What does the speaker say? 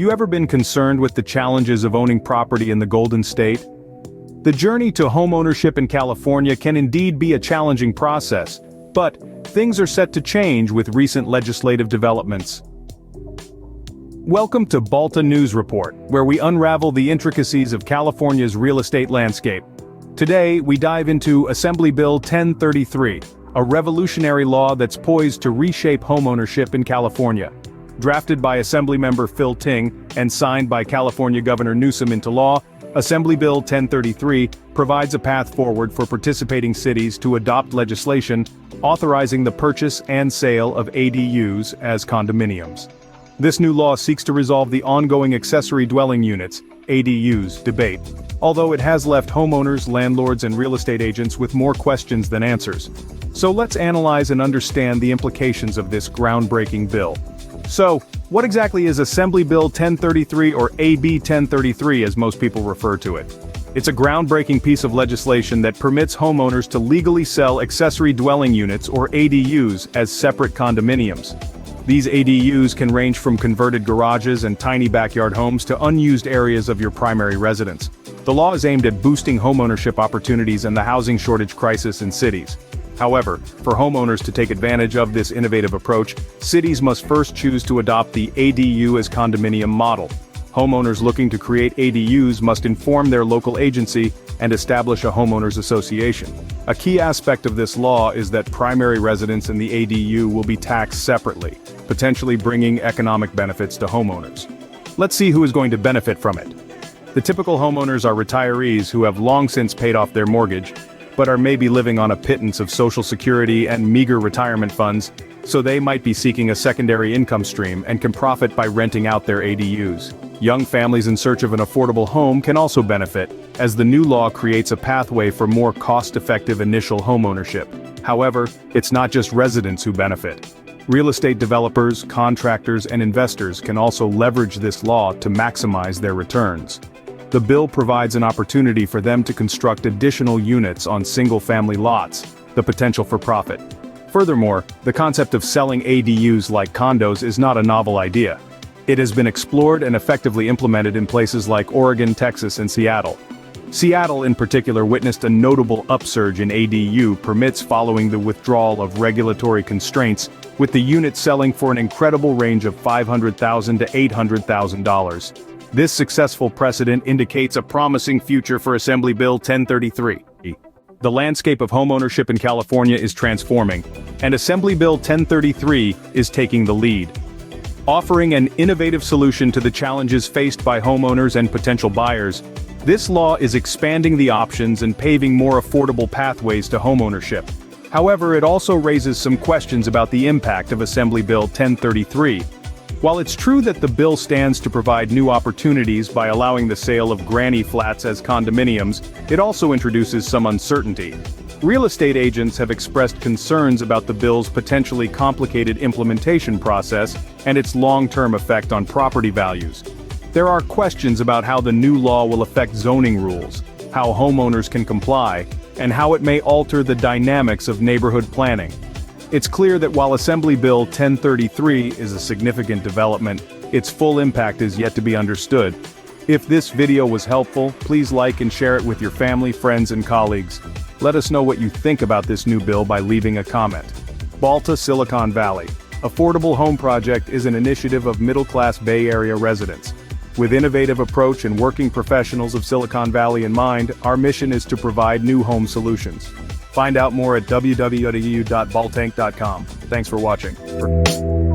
you ever been concerned with the challenges of owning property in the Golden State? The journey to homeownership in California can indeed be a challenging process, but things are set to change with recent legislative developments. Welcome to BALTA News Report, where we unravel the intricacies of California's real estate landscape. Today, we dive into Assembly Bill 1033, a revolutionary law that's poised to reshape homeownership in California. Drafted by Assemblymember Phil Ting and signed by California Governor Newsom into law, Assembly Bill 1033 provides a path forward for participating cities to adopt legislation authorizing the purchase and sale of ADUs as condominiums. This new law seeks to resolve the ongoing accessory dwelling units (ADUs) debate, although it has left homeowners, landlords, and real estate agents with more questions than answers. So let's analyze and understand the implications of this groundbreaking bill. So, what exactly is Assembly Bill 1033, or AB 1033 as most people refer to it? It's a groundbreaking piece of legislation that permits homeowners to legally sell accessory dwelling units, or ADUs, as separate condominiums. These ADUs can range from converted garages and tiny backyard homes to unused areas of your primary residence. The law is aimed at boosting homeownership opportunities and the housing shortage crisis in cities. However, for homeowners to take advantage of this innovative approach, cities must first choose to adopt the ADU as condominium model. Homeowners looking to create ADUs must inform their local agency and establish a homeowners association. A key aspect of this law is that primary residents in the ADU will be taxed separately, potentially bringing economic benefits to homeowners. Let's see who is going to benefit from it. The typical homeowners are retirees who have long since paid off their mortgage, but are maybe living on a pittance of Social Security and meager retirement funds, so they might be seeking a secondary income stream and can profit by renting out their ADUs. Young families in search of an affordable home can also benefit, as the new law creates a pathway for more cost-effective initial homeownership. However, it's not just residents who benefit. Real estate developers, contractors, and investors can also leverage this law to maximize their returns. The bill provides an opportunity for them to construct additional units on single-family lots, the potential for profit. Furthermore, the concept of selling ADUs like condos is not a novel idea. It has been explored and effectively implemented in places like Oregon, Texas, and Seattle. Seattle in particular witnessed a notable upsurge in ADU permits following the withdrawal of regulatory constraints, with the units selling for an incredible range of $500,000 to $800,000. This successful precedent indicates a promising future for Assembly Bill 1033. The landscape of homeownership in California is transforming, and Assembly Bill 1033 is taking the lead. Offering an innovative solution to the challenges faced by homeowners and potential buyers, this law is expanding the options and paving more affordable pathways to homeownership. However, it also raises some questions about the impact of Assembly Bill 1033. While it's true that the bill stands to provide new opportunities by allowing the sale of granny flats as condominiums, it also introduces some uncertainty. Real estate agents have expressed concerns about the bill's potentially complicated implementation process and its long-term effect on property values. There are questions about how the new law will affect zoning rules, how homeowners can comply, and how it may alter the dynamics of neighborhood planning. It's clear that while Assembly Bill 1033 is a significant development, its full impact is yet to be understood. If this video was helpful, please like and share it with your family, friends, and colleagues. Let us know what you think about this new bill by leaving a comment. BALTA Silicon Valley. Affordable Home Project is an initiative of middle-class Bay Area residents. With innovative approach and working professionals of Silicon Valley in mind, our mission is to provide new home solutions. Find out more at www.baltank.com. Thanks for watching.